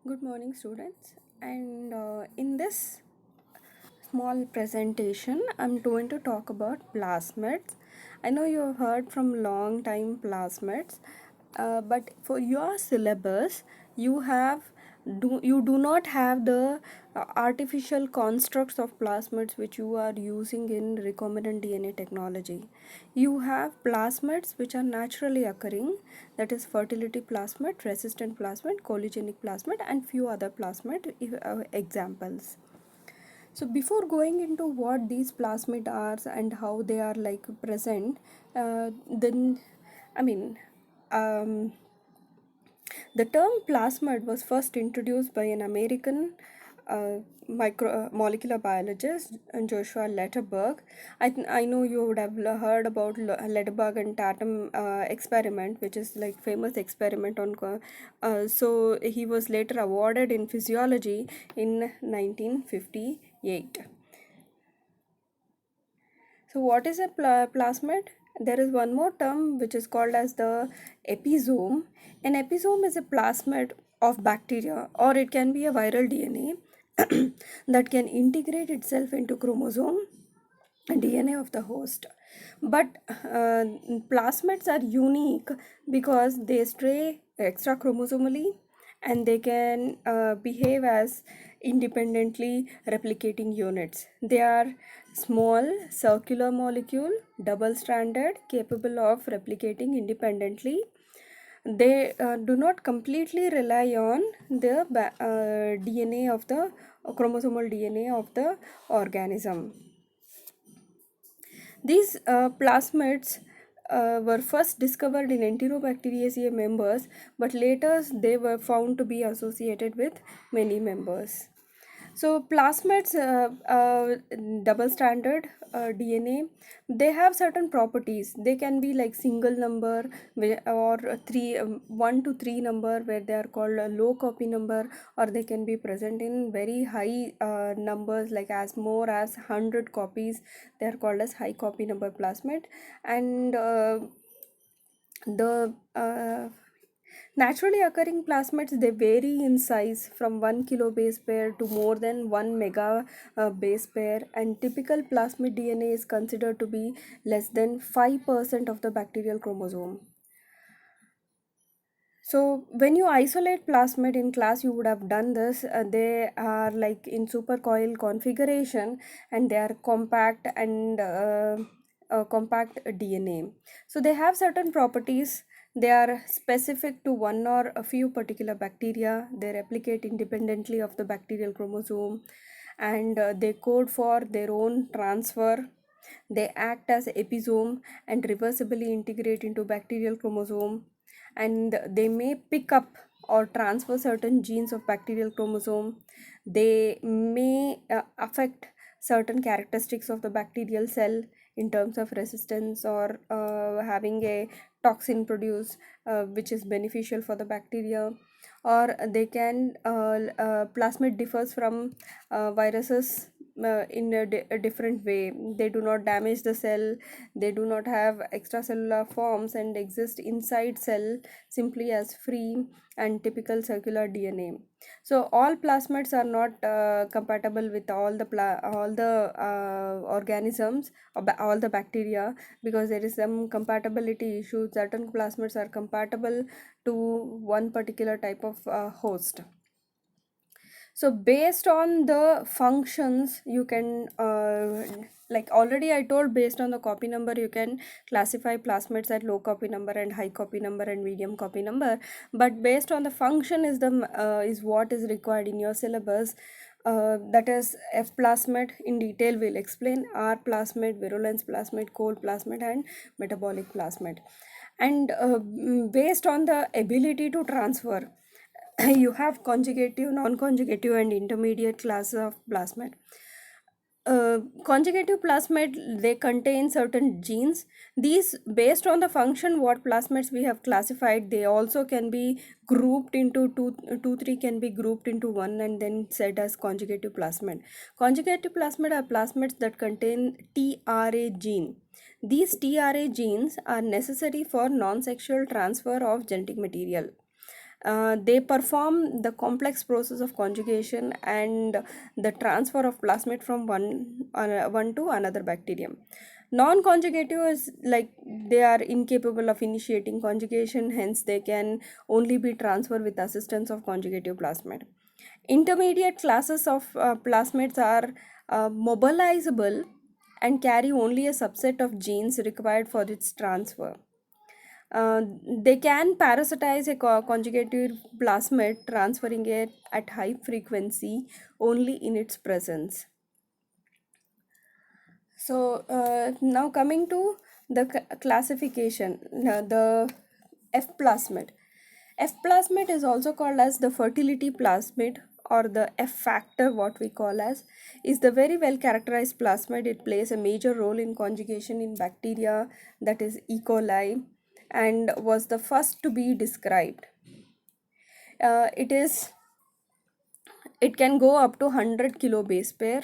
Good morning, students. And in this small presentation, I'm going to talk about plasmids. I know you have heard from long time plasmids, but for your syllabus, you have you do not have the artificial constructs of plasmids which you are using in recombinant DNA technology. You have plasmids which are naturally occurring, that is fertility plasmid, resistant plasmid, cholinergic plasmid, and few other plasmid examples. So before going into what these plasmid are and how they are like present, then I mean, um, the term plasmid was first introduced by an American molecular biologist, Joshua Letterberg. I know you would have heard about Letterberg and Tatum experiment, which is like famous experiment on. So he was later awarded in physiology in 1958. So what is a plasmid? There is one more term which is called as the episome. An episome is a plasmid of bacteria, or it can be a viral DNA that can integrate itself into chromosome and DNA of the host. But plasmids are unique because they stray extra chromosomally and they can behave as independently replicating units. They are small circular molecule, double stranded, capable of replicating independently. They do not completely rely on the DNA of the chromosomal DNA of the organism. These plasmids were first discovered in Enterobacteriaceae members, but later they were found to be associated with many members. So plasmids, double stranded DNA, they have certain properties. They can be like single number or three, 1 to 3 number, where they are called a low copy number, or they can be present in very high numbers, like as more as 100 copies. They are called as high copy number plasmid. And the naturally occurring plasmids, they vary in size from 1 kilo base pair to more than 1 mega base pair, and typical plasmid DNA is considered to be less than 5% of the bacterial chromosome. So when you isolate plasmid in class, you would have done this. They are like in supercoil configuration, and they are compact and compact DNA. So they have certain properties. They are specific to one or a few particular bacteria. They replicate independently of the bacterial chromosome, and they code for their own transfer. They act as episome and reversibly integrate into bacterial chromosome, and they may pick up or transfer certain genes of bacterial chromosome. They may affect certain characteristics of the bacterial cell in terms of resistance, or having a toxin produced which is beneficial for the bacteria. Or they can plasmid differs from viruses in a different way. They do not damage the cell, they do not have extracellular forms, and exist inside cell simply as free and typical circular DNA. So all plasmids are not compatible with all the organisms, or all the bacteria, because there is some compatibility issue. Certain plasmids are compatible to one particular type of host. So based on the functions, you can like already I told, based on the copy number you can classify plasmids at low copy number and high copy number and medium copy number. But based on the function is what is required in your syllabus. That is F plasmid. In detail we'll explain R plasmid, virulence plasmid, cold plasmid, and metabolic plasmid. And based on the ability to transfer, you have conjugative, non-conjugative, and intermediate classes of plasmid. Conjugative plasmid, they contain certain genes. These, based on the function what plasmids we have classified, they also can be grouped into three can be grouped into one and then said as conjugative plasmid. Conjugative plasmid are plasmids that contain TRA gene. These TRA genes are necessary for non-sexual transfer of genetic material. They perform the complex process of conjugation and the transfer of plasmid from one to another bacterium. Non-conjugative is like they are incapable of initiating conjugation, hence they can only be transferred with assistance of conjugative plasmid. Intermediate classes of plasmids are mobilizable and carry only a subset of genes required for its transfer. They can parasitize a conjugated plasmid, transferring it at high frequency only in its presence. So now coming to the classification, the F plasmid. F plasmid is also called as the fertility plasmid or the F factor, what we call as, is the very well characterized plasmid. It plays a major role in conjugation in bacteria, that is E. coli, and was the first to be described. Uh, it is it can go up to 100 kilo base pair.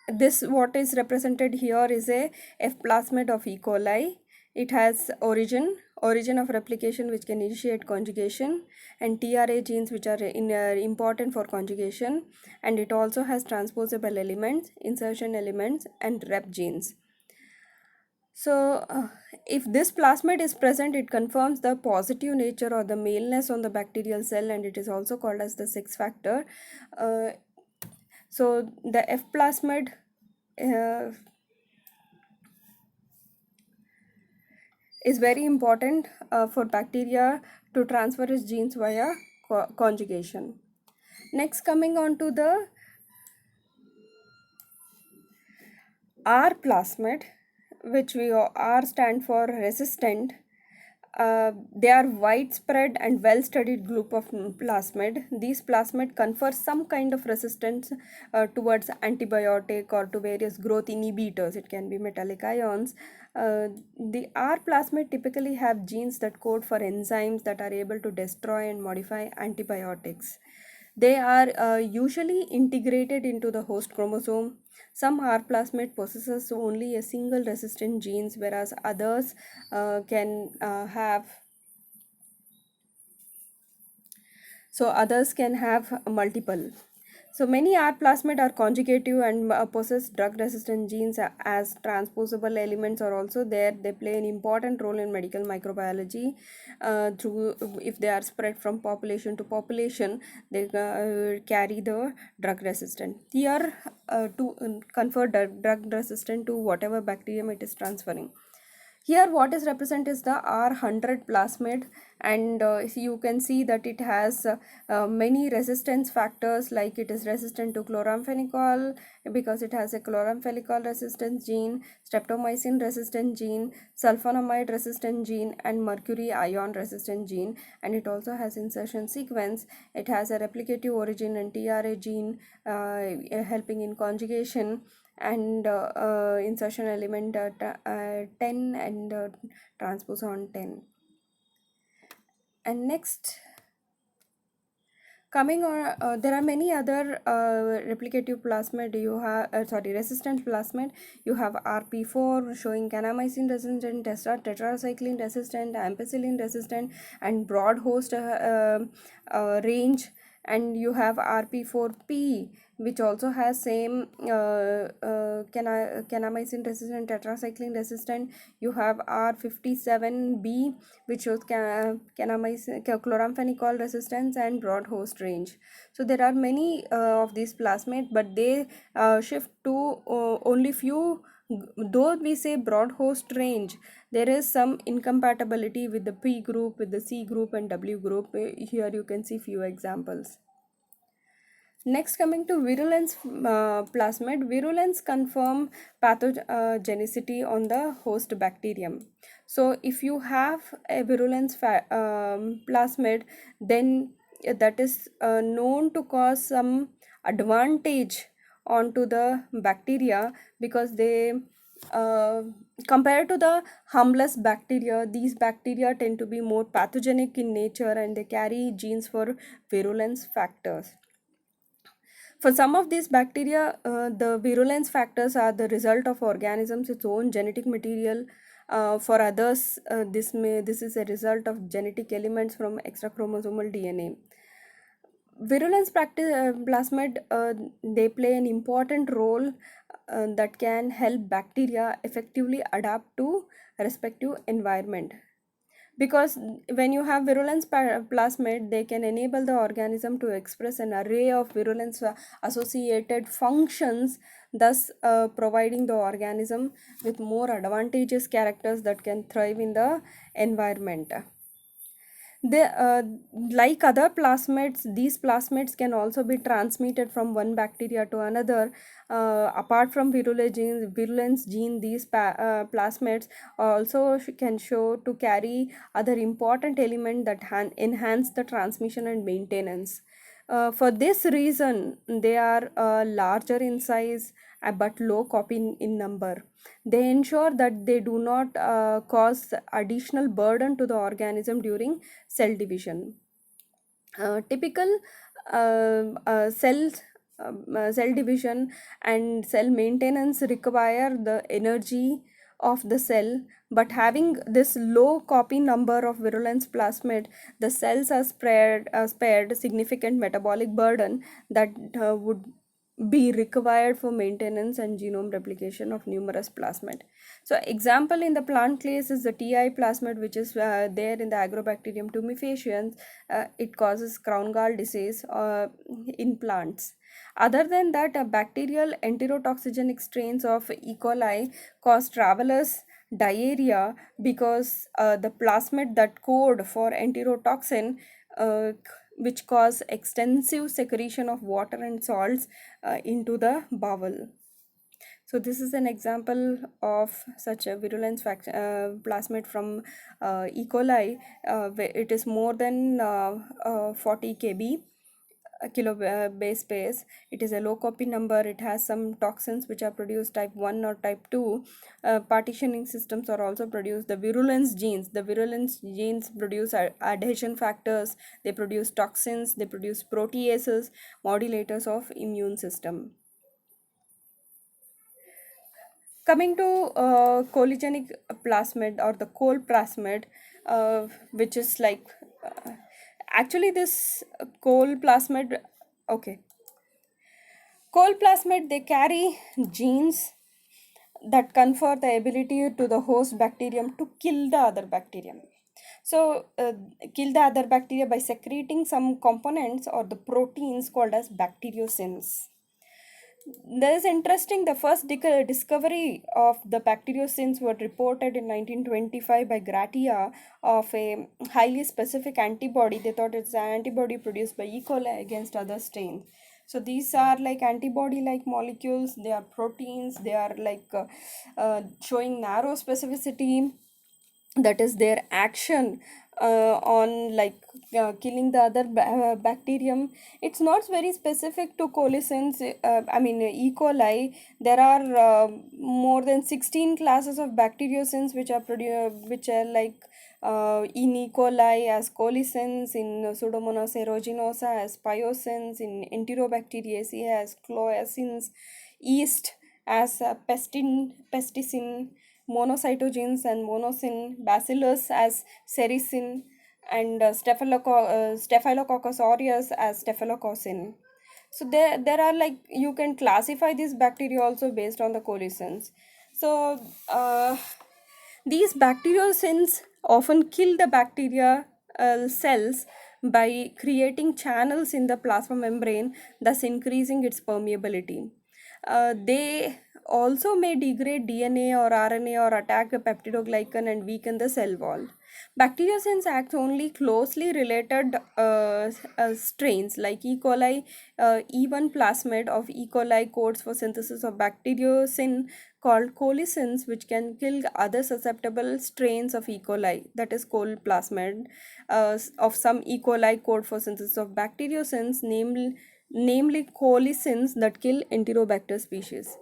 This what is represented here is a F plasmid of E. coli. It has origin of replication which can initiate conjugation, and TRA genes which are important for conjugation, and it also has transposable elements, insertion elements, and rep genes. So if this plasmid is present, it confirms the positive nature or the maleness on the bacterial cell, and it is also called as the sex factor. uh, so the F plasmid uh, is very important for bacteria to transfer its genes via conjugation. Next, coming on to the R plasmid, which we R stand for resistant. They are widespread and well-studied group of plasmid. These plasmid confer some kind of resistance towards antibiotic or to various growth inhibitors. It can be metallic ions. The R plasmid typically have genes that code for enzymes that are able to destroy and modify antibiotics. They are usually integrated into the host chromosome. Some R plasmid possesses only a single resistant genes, whereas others can have others can have multiple. So many R plasmid are conjugative and possess drug-resistant genes as transposable elements are also there. They play an important role in medical microbiology. Through if they are spread from population to population, they carry the drug resistant. Here to confer drug resistant to whatever bacterium it is transferring. Here what is represented is the R100 plasmid, and you can see that it has many resistance factors, like it is resistant to chloramphenicol because it has a chloramphenicol resistance gene, streptomycin resistant gene, sulfonamide resistant gene, and mercury ion resistant gene, and it also has insertion sequence. It has a replicative origin and TRA gene helping in conjugation, and insertion element 10 and transposon 10. And next, coming on, there are many other replicative plasmid. You have resistant plasmid. You have RP4 showing kanamycin resistant, tetracycline resistant, ampicillin resistant, and broad host range. And you have RP4P, which also has same kanamycin resistant, tetracycline resistant. You have R57B, which shows kanamycin, chloramphenicol resistance and broad host range. So there are many of these plasmid, but they shift to only few. Though we say broad host range, there is some incompatibility with the P group, with the C group, and W group. Here you can see few examples. Next, coming to virulence plasmid. Virulence confirm pathogenicity on the host bacterium. So if you have a virulence plasmid, then that is known to cause some advantage onto the bacteria, because they compared to the harmless bacteria, these bacteria tend to be more pathogenic in nature, and they carry genes for virulence factors. For some of these bacteria, the virulence factors are the result of organisms' its own genetic material. For others, this is a result of genetic elements from extrachromosomal DNA. Plasmid, they play an important role that can help bacteria effectively adapt to respective environment, because when you have plasmid, they can enable the organism to express an array of virulence associated functions, thus providing the organism with more advantageous characters that can thrive in the environment. They, like other plasmids, these plasmids can also be transmitted from one bacteria to another. Apart from virulence gene, these plasmids also can show to carry other important element that enhance the transmission and maintenance. For this reason, they are larger in size, but low copy in number. They ensure that they do not cause additional burden to the organism during cell division. Typical cell division and cell maintenance require the energy of the cell, but having this low copy number of virulence plasmid, the cells are spared significant metabolic burden that would be required for maintenance and genome replication of numerous plasmid. So example in the plant case is the TI plasmid, which is there in the Agrobacterium tumefaciens. It causes crown gall disease in plants. Other than that, bacterial enterotoxigenic strains of E. coli cause travelers diarrhea, because the plasmid that code for enterotoxin, uh, which cause extensive secretion of water and salts into the bowel. So this is an example of such a plasmid from E. coli. Where it is more than 40 kb kilo base pairs. It is a low copy number. It has some toxins which are produced type 1 or type 2. Partitioning systems are also produced. The virulence genes produce adhesion factors. They produce toxins. They produce proteases, modulators of immune system. Coming to cholegenic plasmid or the coal plasmid, which is like actually this coal plasmid. Okay, coal plasmid, they carry genes that confer the ability to the host bacterium to kill the other bacterium. So kill the other bacteria by secreting some components or the proteins called as bacteriocins. That is interesting. The first discovery of the bacteriocins were reported in 1925 by Gratia of a highly specific antibody. They thought it's an antibody produced by E. coli against other strains. So these are like antibody-like molecules. They are proteins. They are like showing narrow specificity, that is their action on like killing the other bacterium. It's not very specific to colicins. E. coli. There are more than 16 classes of bacteriocins which are which are like in E. coli as colicins, in Pseudomonas aeruginosa as pyosins, in Enterobacteriaceae as cloacins, yeast as pesticin, monocytogenes and monosin, bacillus as sericin, and staphylococcus aureus as staphylococcin. So there are like, you can classify these bacteria also based on the colicins. So these bacteriocins often kill the bacteria cells by creating channels in the plasma membrane, thus increasing its permeability. They also may degrade DNA or RNA or attack the peptidoglycan and weaken the cell wall. Bacteriocins act only closely related strains like E. coli. E1 plasmid of E. coli codes for synthesis of bacteriocin called colicins, which can kill other susceptible strains of E. coli, that is col plasmid. Of some E. coli code for synthesis of bacteriocins, namely colicins that kill Enterobacter species.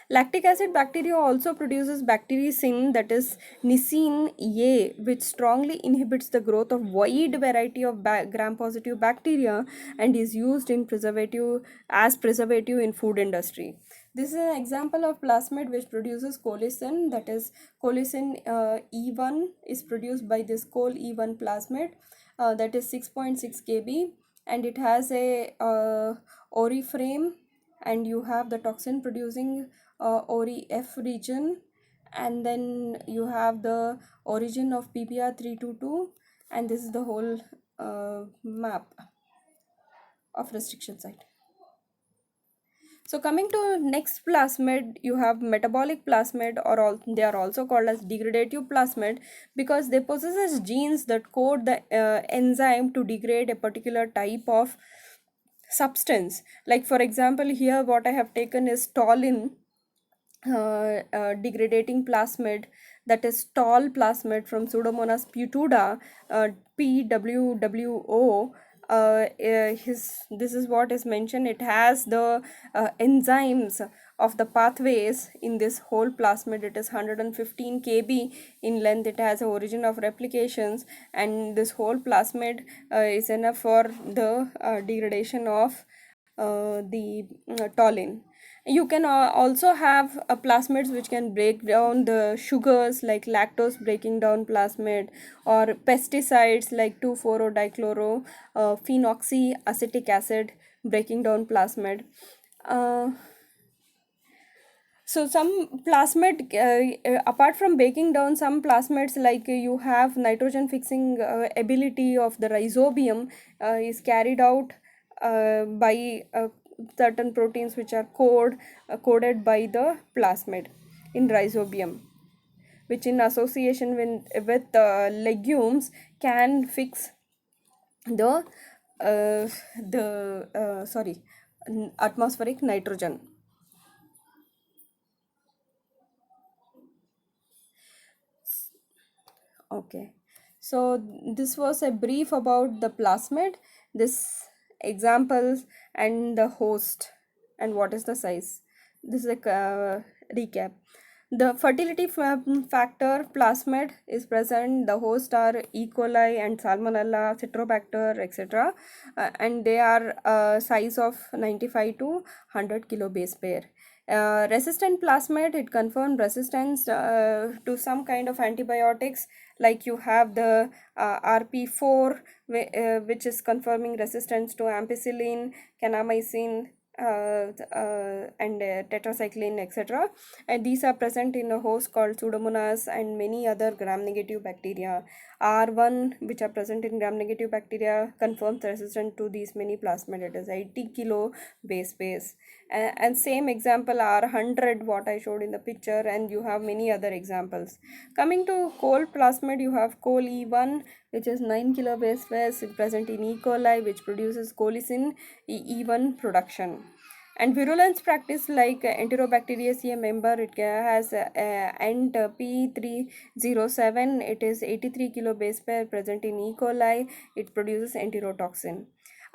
Lactic acid bacteria also produces bactericin, that is nisin A, which strongly inhibits the growth of wide variety of gram-positive bacteria and is used in preservative in food industry. This is an example of plasmid which produces colicin, that is colicin E1 is produced by this col E1 plasmid, that is 6.6 kb, and it has a oriframe, and you have the toxin producing ori F region, and then you have the origin of PBR 322, and this is the whole map of restriction site. So coming to next plasmid, you have metabolic plasmid, or they are also called as degradative plasmid, because they possess genes that code the enzyme to degrade a particular type of substance. Like for example, here what I have taken is toluene degradating plasmid, that is tall plasmid from Pseudomonas putuda, PWWO. This is what is mentioned. It has the enzymes of the pathways in this whole plasmid. It is 115 kb in length. It has a origin of replications, and this whole plasmid is enough for the degradation of the toluene. You can also have plasmids which can break down the sugars, like lactose breaking down plasmid, or pesticides like 2,4-dichloro phenoxyacetic acid breaking down plasmid. Uh, so some plasmid, apart from breaking down, some plasmids, like you have nitrogen fixing ability of the rhizobium is carried out by certain proteins which are coded by the plasmid in rhizobium, which in association with legumes can fix the atmospheric nitrogen. Okay, so this was a brief about the plasmid, this examples, and the host, and what is the size. This is a recap. The fertility factor plasmid is present. The host are E. coli and Salmonella, Citrobacter, etc. And they are size of 95 to 100 kilobase pair. Resistant plasmid, it confirmed resistance to some kind of antibiotics, like you have the RP4, which is confirming resistance to ampicillin, kanamycin, and tetracycline, etc. And these are present in a host called Pseudomonas and many other gram-negative bacteria. R1, which are present in gram-negative bacteria, confirms resistant to these many plasmid. It is 80 kilo base pair. And same example R100, what I showed in the picture, and you have many other examples. Coming to col plasmid, you have col E1, which is 9 kilobase pairs present in E. coli, which produces colicin E1 production. And virulence practice, like Enterobacteriaceae member, it has ent P307, it is 83 kilobase pair present in E. coli, it produces enterotoxin.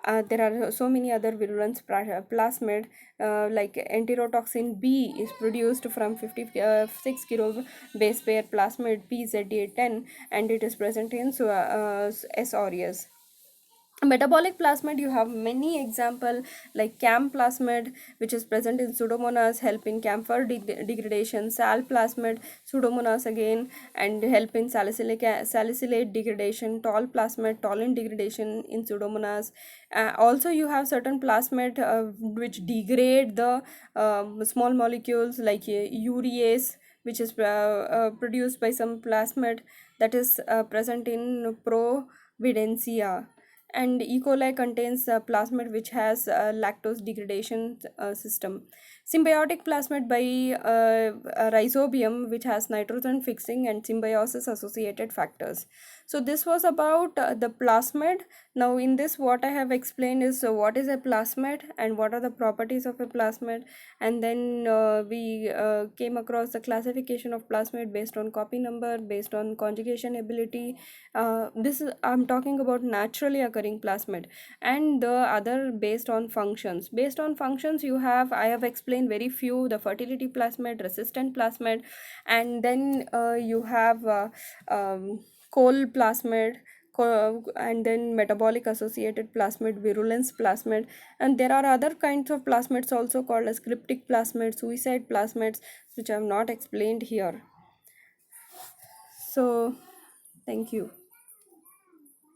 There are so many other virulence plasmid, like enterotoxin B is produced from 56 kilo base pair plasmid PZA10, and it is present in S. aureus. Metabolic plasmid, you have many example, like cam plasmid, which is present in Pseudomonas, help in camphor degradation. Sal plasmid, Pseudomonas again, and help in salicylate degradation. Tall plasmid, toluene degradation in Pseudomonas. Also you have certain plasmid which degrade the small molecules, like urease, which is produced by some plasmid, that is present in Providencia. And E. coli contains plasmid which has lactose degradation system. Symbiotic plasmid by rhizobium, which has nitrogen fixing and symbiosis associated factors. So this was about the plasmid. Now in this, what I have explained is what is a plasmid and what are the properties of a plasmid, and then we came across the classification of plasmid based on copy number, based on conjugation ability. This is, I'm talking about naturally occurring occurring plasmid. And the other based on functions. Based on functions, you have, I have explained very few, the fertility plasmid, resistant plasmid, and then you have coal plasmid, and then metabolic associated plasmid, virulence plasmid, and there are other kinds of plasmids also called as cryptic plasmids, suicide plasmids, which I have not explained here. So thank you.